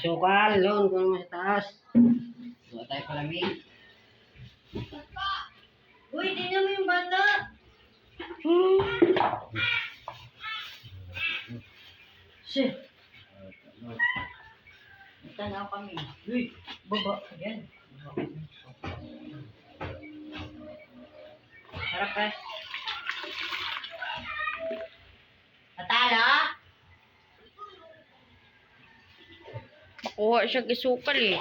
Sukal, doon, kung mo sa taas. Doon tayo palamig. Uy, tingnan mo yung bata. Shit. Tanaw kami. Uy, baba. Yan. Harap ka. Natala? Makuha siya gisukal eh.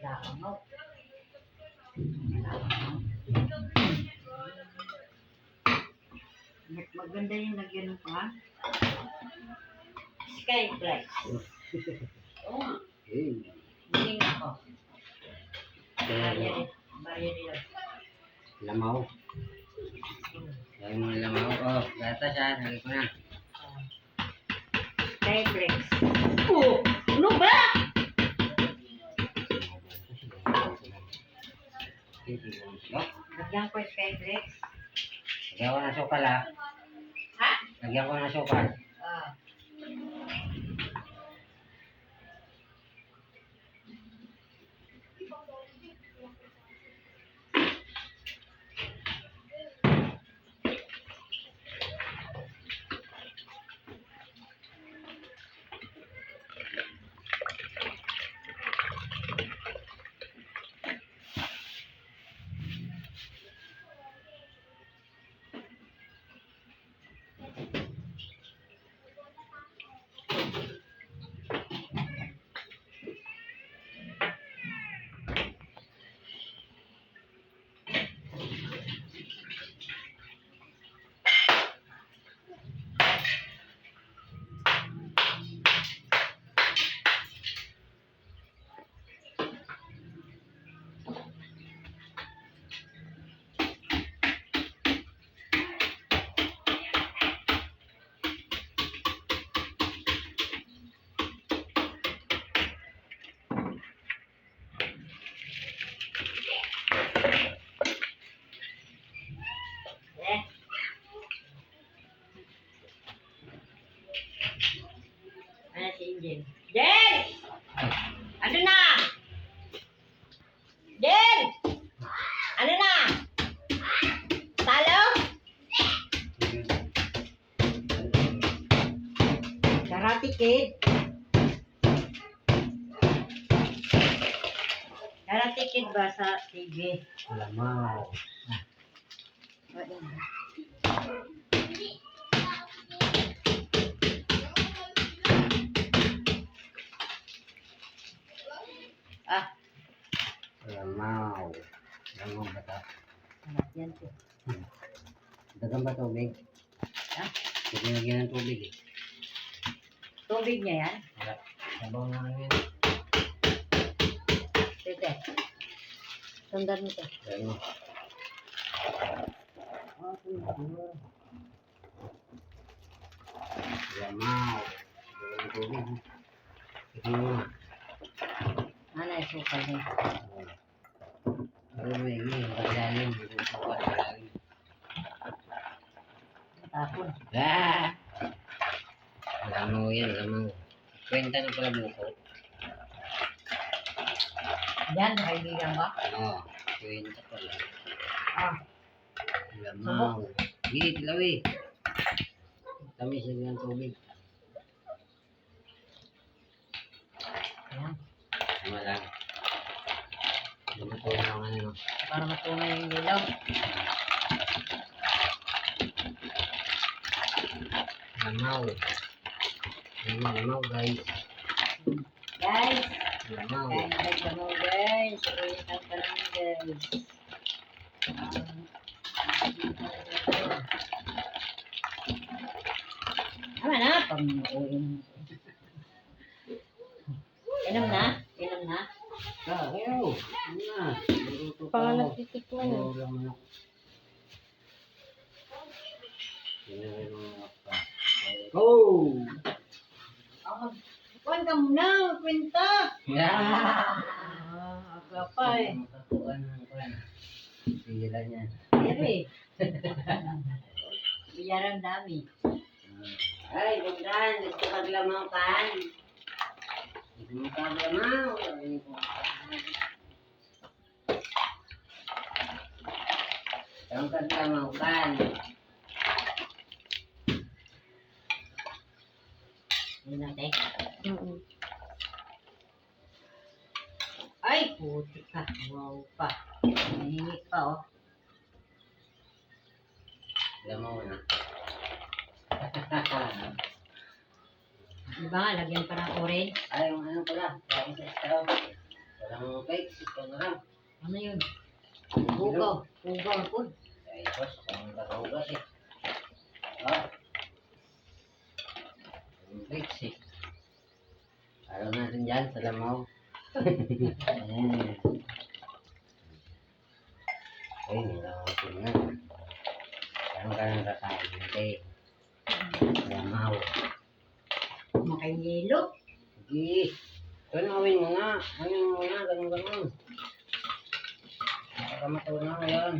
Lamaw. Maganda yung nagyan pa. Skyflex. Oo nga. Hindi nga ako. Bayad yun. Lamaw. Lagay mo ng lamaw. Oh, gata siya. Lagay ko na. Skyflex. Oh! Ano ba? Lagyan ko yung Skyflex. Lagyan ko ng sukal ha. Ha? Lagyan ko ng sukal. Ah. Ano si Jen? Jen! Ano na? Jen! Ano na? Talo? Karate Kid? Karate Kid ba sa TV? Lamaw. Ah, Lamaw. Lamaw ba ito? anak yan po. Dagan ba tubig? Ha? Sige, lagyan ng tubig eh. Tubig niya yan? Wala. Sabaw na lang yan. Tete. Sundan mo to. Ayan mo. Lamaw. Dagan ng tubig. Sige mo na. Ano yung sukal niya? Ano mo yun? Paglalim. Paglalim. Matapon. Ah! Lamaw yan, lamaw. Kwenta ng pala buko. Yan, kaibigan ba? Oo, kwenta pala. Ah, Lamaw. Sige, tilawi. Tamis na ng tubig. ayan. Tama lang. Lumatuloy na ang ano. Para matunay yung ilaw. Lamaw. Lamaw guys. Guys! Lamaw. Guys, mo guys. Ulitan pa lang guys. Tama na, pang-uwin. Inom na? Inom na? Ah, ayaw. Ano na? Maluto pa Pangalan ako. titikman eh. Oo, laman ako. Sinawin mo na pa. Go! Kuwan ka muna, kwenta. Yeah! Aga pa eh. kuan ng kuan. Sila niya. Ere. Biyaran dami. Ay, bundan, gusto paglamaw kan. Gusto mo paglamaw. Ang paglamaw kan. Yun natin. Mm. Ay, puti ka. Wow pa. Nangingi pa, oh. Lamaw na. Diba nga, lagyan pa ng orange. Ay, yung ano pala. Kain sa straw. Walang cake. Ito na lang. Ano yun? Bugaw. Bugaw po. Ay, boss. Ang kakahugas eh. Oh. Yung cakes eh. Araw natin dyan sa lamaw. Ayan. Ay, nilamaw ko na. Saan ka nang kakain ng cake? Lamaw. Makayelo. Sige. Tunawin mo nga. Awin mo nga. Ganun-ganun. Nakakamataw na ngayon.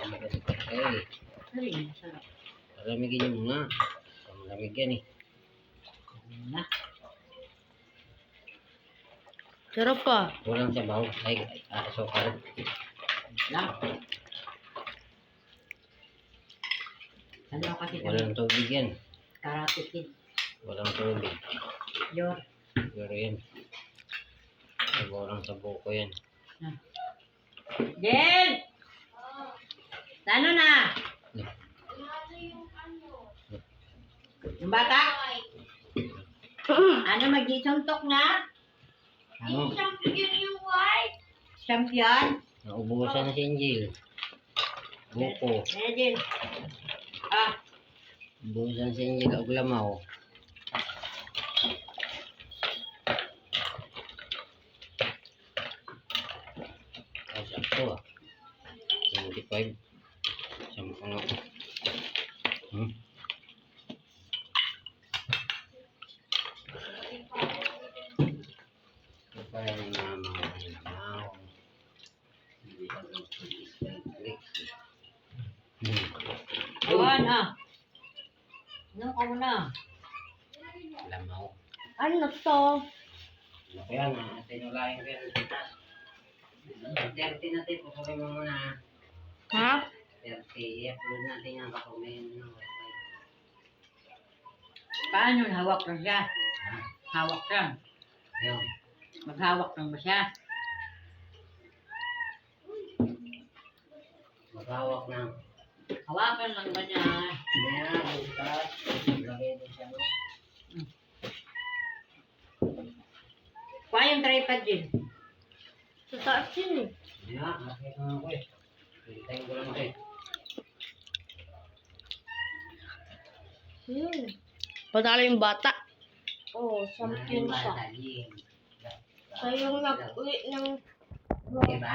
Okay. Ay, masarap. Palamigin mo nga. Malamig yan eh. Ano na? Sarap pa. Walang sabaw. Ay, sukar. Lang. Ano kasi kami? Walang tubig yan. Karate kid. Walang tubig. Yor. Pero yan. Sabaw lang sa buko yan. Jen! Ano na? Yung bata? Ano, mag-isuntok na? Ano? Champion? Naubusan na si Angel. Buko. Ano, Jen? Ah, Naubusan si Angel. Aglamaw. Ay, sakto ah. 25. Sampung ako. Kaya ni mama ang hindi ka lang Juan, ah. Ano ka muna? lamaw. Ano to? Kaya nga, tinulayan ko yan. 30 natin, pupukin mo muna. Ha? 30, i-upload natin yung kakumin ng wifi. Paano hawak lang siya? Ha? Hawak lang. Ayun. Maghawak lang ba siya? Maghawak ng Hawakan lang ba niya? niya, bukas, lagay din siya mo. Kuha yung tripod din. Sa taas yun eh. Niya, nakita nga ko eh. Hintayin ko lang ito eh. Patalo yung bata. Oo, champion siya. Siya yung nag-uwi ng Diba?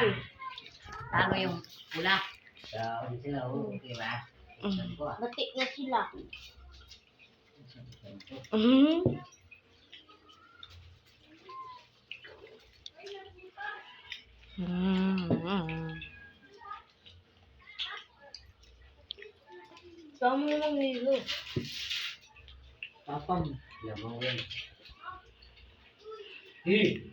Tama yung pula. So, ano sila, diba? Sabi ko ah. batik na sila. Sabi ko. Mhm. Dami ng nilo. Papam. Lamaw yan. Eh,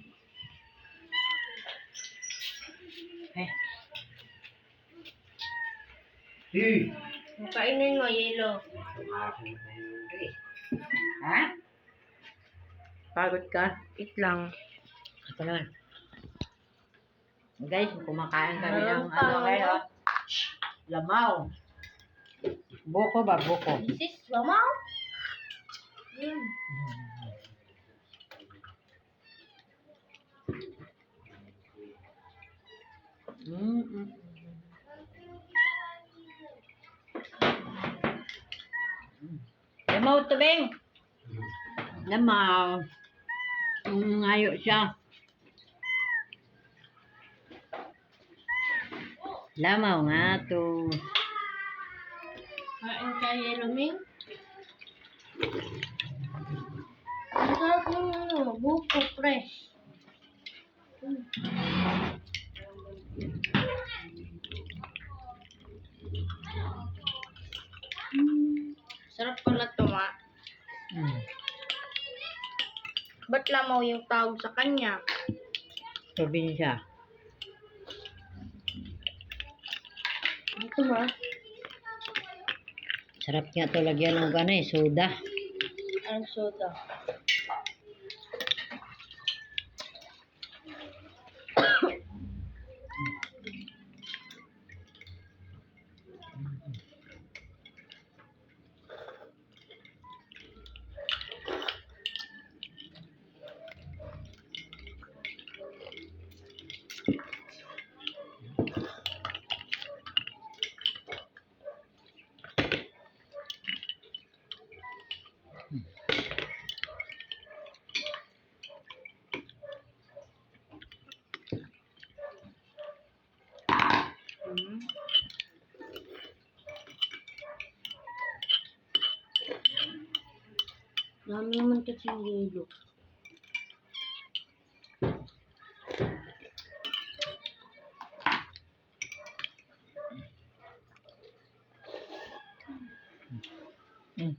Kainin mo, yelo. Tumasin ko yun eh. ha? Pagod ka? Eat lang. Ito naman. Guys, kumakain kami ng Meron pa, ano ngayon. Lamaw. Buko ba? Buko. This is lamaw. Mm-mm. Lamaw to, Beng. Lamaw. Ngayo siya. Lamaw nga to. Kain ka, yelo, Ming. Ang sarap ng ano, buko fresh. Ba't lamaw yung tawag sa kanya? Probinsya. Ito ba? Sarap nga to lagyan ng soda. Ang soda. Dami naman kasi yelo.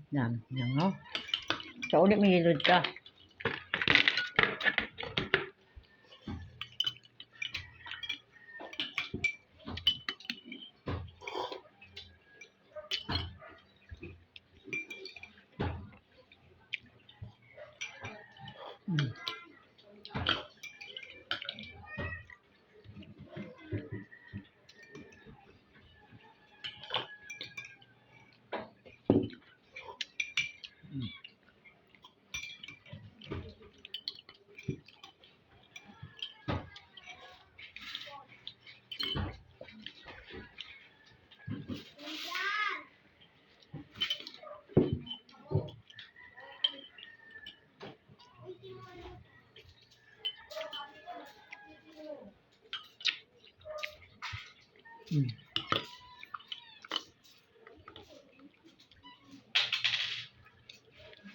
Dami lang oh. Sa ulit may hilod ka.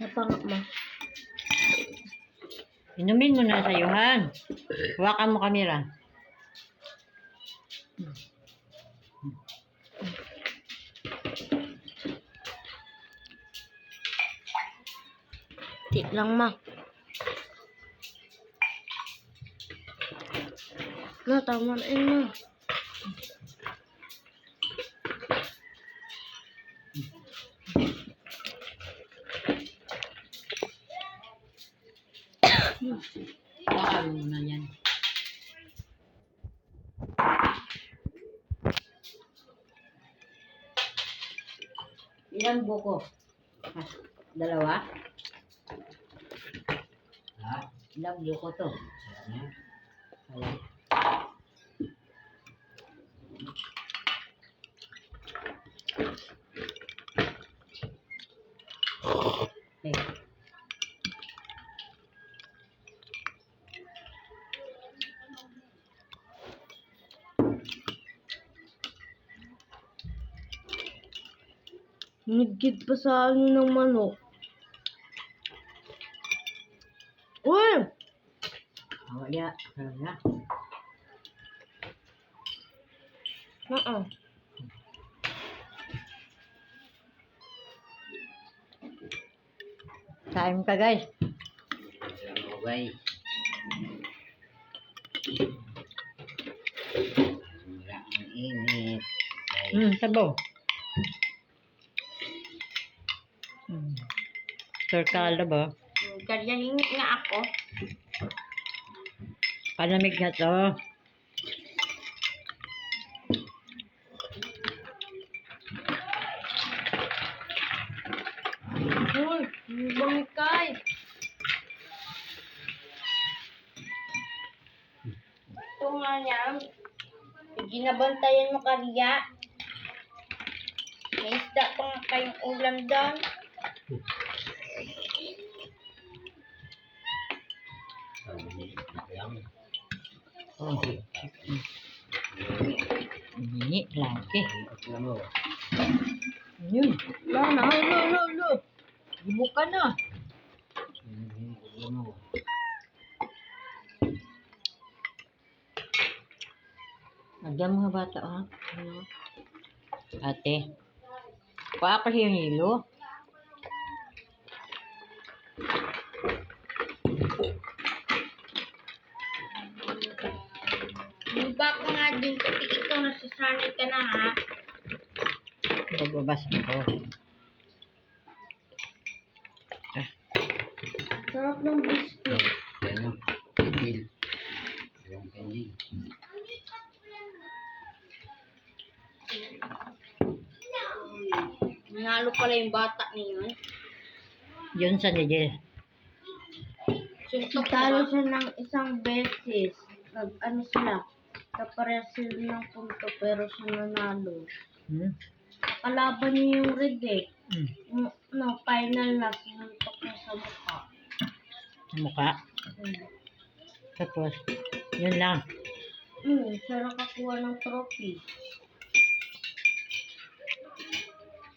Napangak mo. Inumin mo na sa Yohan. Hawakan mo kamera. Tik lang ma. No, tama na yun ma. Hawakan mo na yan. Ilang buko? Dalawa? Ha? Ilang buko to? Yan. Ayan. Okay. Nagkit pa sa ano ng manok. Uy! Awalya. Sarap na. Kain ka guys. Yan mo guys. Wala ang init. Guys. Sabaw. Turkala ba? Karyahin nga ako. Palamig na to. Uy! Bangkay! Ito nga niya. Ginabantayan mo kariya. May isda pa nga kayong ulam doon. Yan. Oh. Ini lagi. Yan mo. Yun. Lana. Lo. Ibuka na. Yan mo. Nagyan mga bata ha. Ate. Pa ako yung hilo. Bumaba ka nga din kasi ikaw nasasanay ka na ha. Pagbabas ko. Sarap ng biscuit. Ano? Pipil. Yung candy. Nanalo pala yung bata niyon. Yun sa Nigel. Suntok Talo na ba? siya ng isang beses. Nag-ano sila. Kaparehas sila ng punto pero siya nanalo. Hmm? Kalaban niya yung red eh. Hmm. No, final na. Sinuntok niya sa mukha. Sa mukha. Tapos, yun lang. Siya nakakuha ng trophy.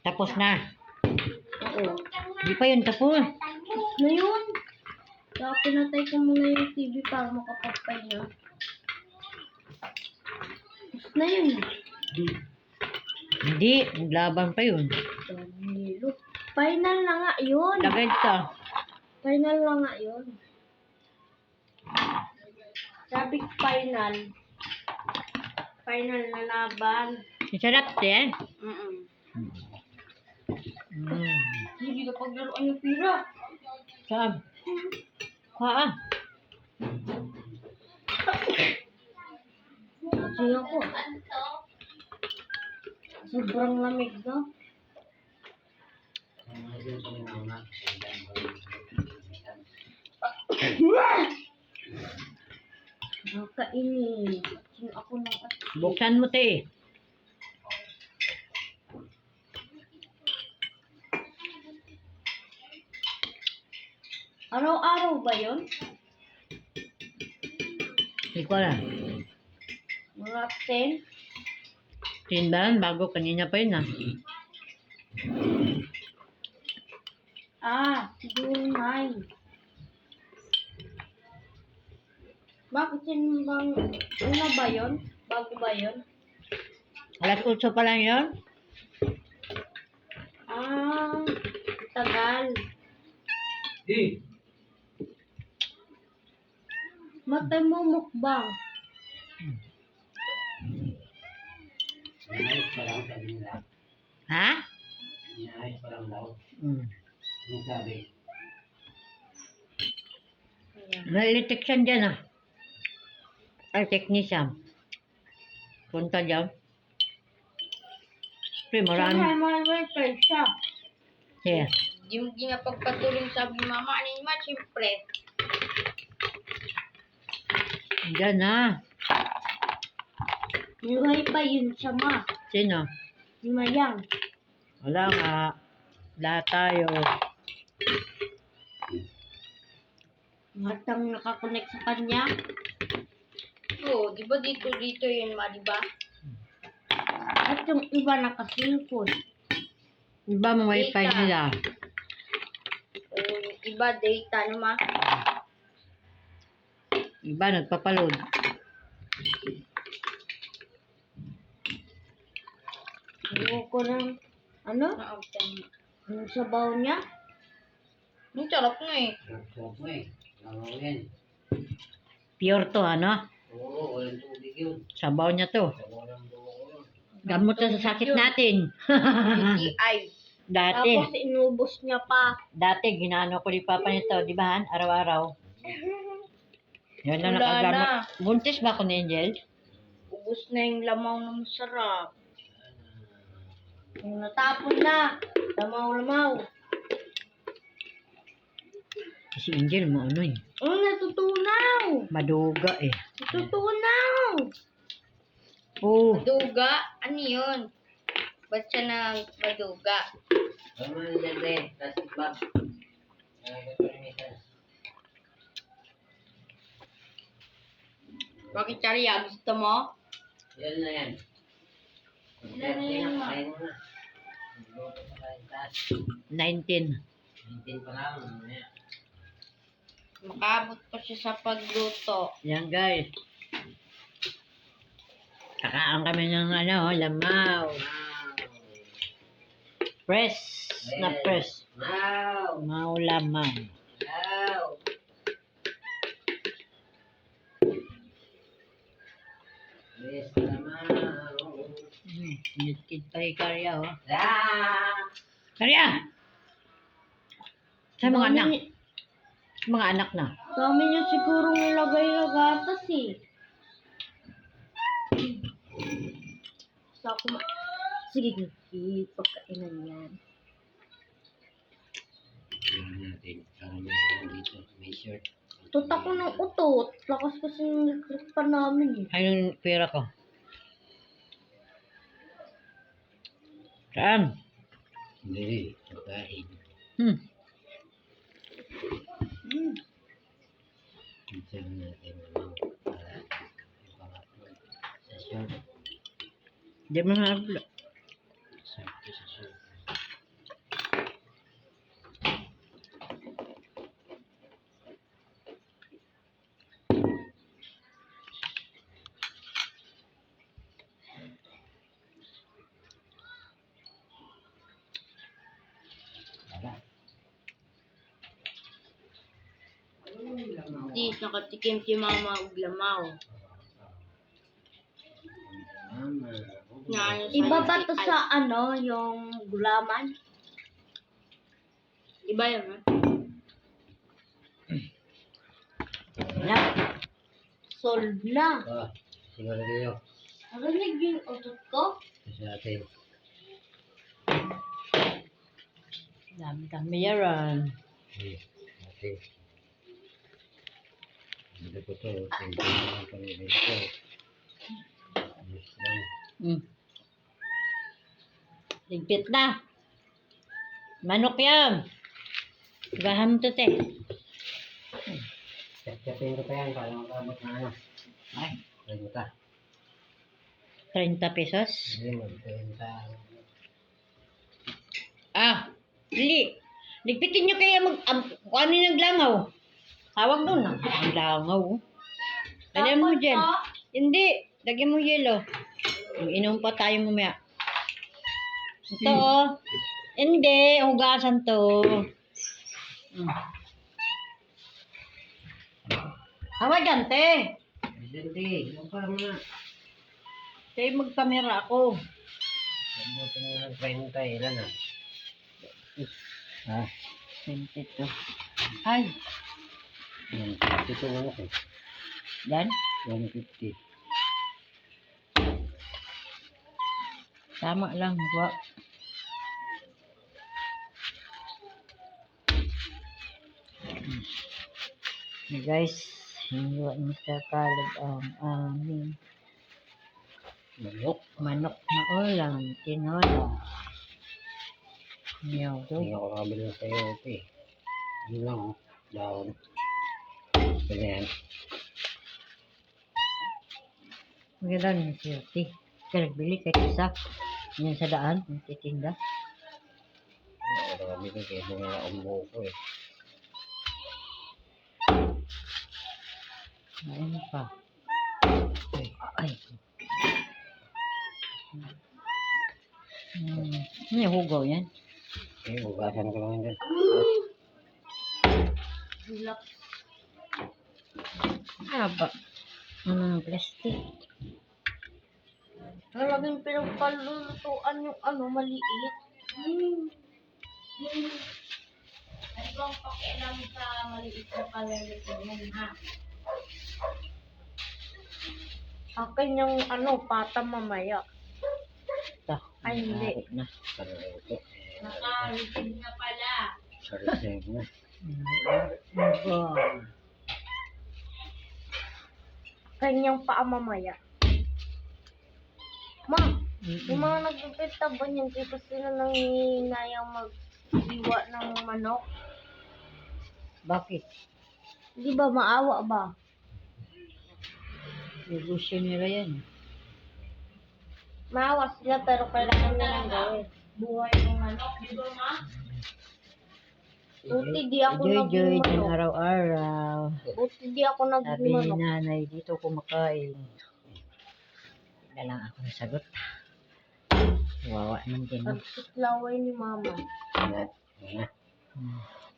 Tapos na. Oo. Di pa yun tapos. Na yun. Kaya pinatay ko muna yung TV para makapagpay na. Tapos na yun. Hindi. Naglaban pa yun. Danilo. Final na nga yun. Lagay ka. Final na nga yun. Sabi ko final. Final na laban. Sarap din. Hindi ka paglaruan yung pira. Saan? Haan. Kasi ako. Sobrang lamig na. Nakainis. Sino ako ng at Buksan mo, te. araw-araw ba yun? Hindi ko alam. Mga 10? Tin ba yun? Bago kanina pa yun ah. Siguro 9. Bakit yun bang, una ba yun? Bago ba yun? Alas 8 pa lang yun? Tagal. Di! Matay mo mukbang. Inayos pa lang sabi nila. Ha? Inayos pa lang daw. Ano sabi? May electrician dyan ah. Ay, technician. Punta dyan. Pre, marami. May wifi siya. Yeah. Di mo ginapagpatuloy sabi ni mama. Ano naman, siyempre. Dyan ah. May wifi yun siya ma. Sino? Si Mayang. Wala nga. Lahat tayo. Lahat ang nakakonect sa kanya. Oo, di ba dito yun ma, di ba? At yung iba nakasilpon. Iba mo wifi Data. nila. Yung iba data naman. Iba nagpapaload. Ayoko ng, ano? Yung sabaw niya. Ang sarap na eh. Sarap mo eh. Langaw yan. Pure to ano? Oo, walang tubig yun. Sabaw niya to. Sabaw lang doon. Gamot na sa sakit natin. UTI. Dati. Tapos inubos niya pa. Dati, ginano ko ni Papa nito, di ba, Han? Araw-araw. Yan na Wala nakagamot. na. Buntis ba ako ni Angel? Ubus na yung lamaw ng masarap. Yung natapon na. Lamaw-lamaw. Si Angel mo ano eh. Natutunaw. Maduga eh. Natutunaw. Oh, Maduga? Ano yun? Ba't siya nang maduga? Tama na dyan, Red. Plastic bag. Ito rin ito. Bakit Charya? Gusto mo? Yan na yan. Ilan na yan, ma? Kain mo na. Magluto pa kayo taas. 19. 19 pa lang. Mamaya. Makabot pa siya sa pagluto. Yan guys. Kakaan kami ng ano, lamaw. Press. Na press. Wow! Mau lamaw. Wow! Yes, naman. Nilkid pa kay Karya, oh. Ah! Karya! Sa mga anak. Mga anak na. Dami niya siguro nilagay na gatas eh. Sa ako sige, pagkainan yan. Tingnan natin. Para may dito. May shirt. Tutak ko ng utot. Lakas kasi ng electric pa namin eh. Ayun, pera ko. Saan? Hindi. Pagkain. Tingnan natin. Para ipangatlo. Sa shirt. Di mo na nabla. Sakto sa shirt. Tara. Di, nakatikim si mama og lamaw. Mama. Na ano sa Iba ba to ay- sa ano, yung gulaman? Iba yun, ha? Wala. Solve na. Ah, siguro kayo. Narinig yung utot ko? Sa atin. Dami-dami yaran. Atin. Dito ko to. Tingnan naman kami dito. Ayos lang. Ligpit na. Manok yan. Ibaham to, te. Chat-chatin ko pa yan para makabot na ano. Ay, Lagi ka. 30 pesos. Hindi mag-tenta. Ah, dili. Ligpitin nyo kaya ano yung naglangaw. Tawag doon na. Ang langaw. Lagyan mo dyan. Hindi. Lagyan mo yelo. Inom pa tayo mamaya. Ito, oh. Hindi. Hugasan to. Hawa dyan, te. Hindi. Yung pa muna. Te, magkamera ako. Mabuti na ng 30. Ilan na? Ah. 22. Ay, Yan. Ito lang ako. yan. 150. Tama lang. Huwa. Hey guys, hindi ni Mr. Caleb ang aming Manok. manok na ulam, tinola. Niyaw to. Hindi ako nakabili ng sayote. Yun lang. Oh. Down. Ganyan. Maganda rin yung siyerte. Kaya nagbili kahit isa. Yan sa daan, yung titinda. Hindi ako nakabili kaya mga umbo ko eh. Ayun pa. Ay. Ay. Ano yung hugaw yan? Eh, ugasan ko lang dyan. Hilak. Haba. Plastic. Talagang pinagpalulutuan yung ano, maliit. Ay, bang pakialam sa maliit na palulutuan, ha? Akin yung ano, pata mamaya. Ito. Ay, hindi. Nakahit na. Sayote. Nakaritin na pala. Sariseg na. Kanyang paa mamaya. Ma, yung mga nagpipita ba niyan, dito sila nanginayang mag-iwa ng manok? Bakit? Di ba maawa ba? Negosyo nila yan. Maawa sila pero kailangan nilang gawin. Buhay ng manok, di ba ma? Buti di ako Joy naging dyan manok. araw-araw. Buti di ako Sabi naging ni manok. nanay, dito kumakain. Hindi lang ako nasagot. Wawa naman din. No? Nagsiklaway ni mama. Yan. Yan na.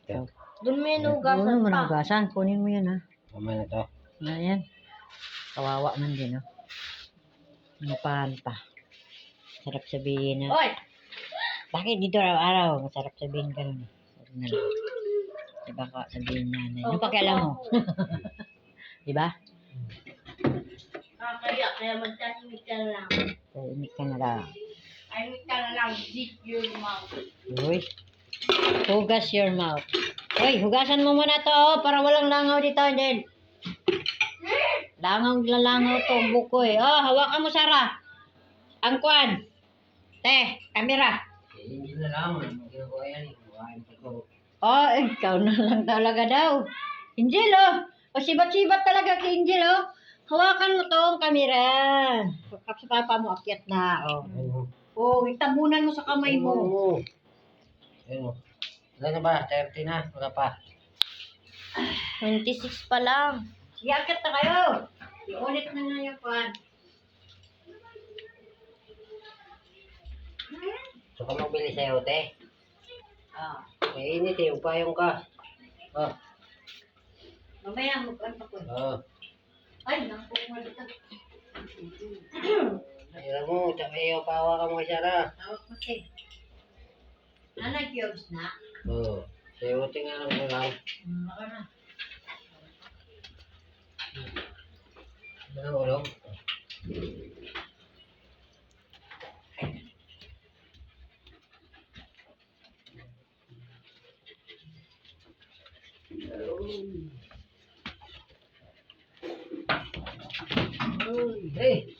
So, Doon may ano nugasan mo pa. hugasan? Kunin mo yan ha. Tama na to. Na yan. Kawawa man din. No? Mapahan pa. Sarap sabihin na. Oy! Bakit dito araw-araw? Masarap sabihin ka rin. Huwag na lang. Diba ka sabihin nanay? Ano pakialam mo? Diba? Kaya magtahimik ka na lang. Tahimik ka na lang. Tahimik ka na lang, zip your mouth. Uy. Hugas your mouth. Uy, hugasan mo muna to oh, para walang langaw dito, Jen. Langaw to, buko eh. Oh, hawakan mo, Sarah. Ang kwan. Te, kamera. Hindi na lang. Ang ginagawa yan. Kuhain pa ko. Oh, ikaw na lang talaga daw. Angel, oh. O, sibat-sibat talaga kay Angel, oh. Hawakan mo to ang kamera. Sa papa mo, akyat na, oh. Ayun. Oh, itabunan mo sa kamay mo. Ayun. Wala na ba? 30 na. Wala pa. 26 pa lang. Sige, akyat na kayo. Iulit na nga yung kwan. So, ka magbili sa'yo, te. Ah, Mainit eh. Upayong ka. Oh. mamaya mag-kwan pa ko. Oh. Ay, naku mo dito. Ayun mo. Tsaka iyo pawa ka mo, Sarah. Tawag mo, te. Nag-cubes na? Oh. Sa'yo, tingnan lang ko lang. Baka na. Ano ulo? Hey!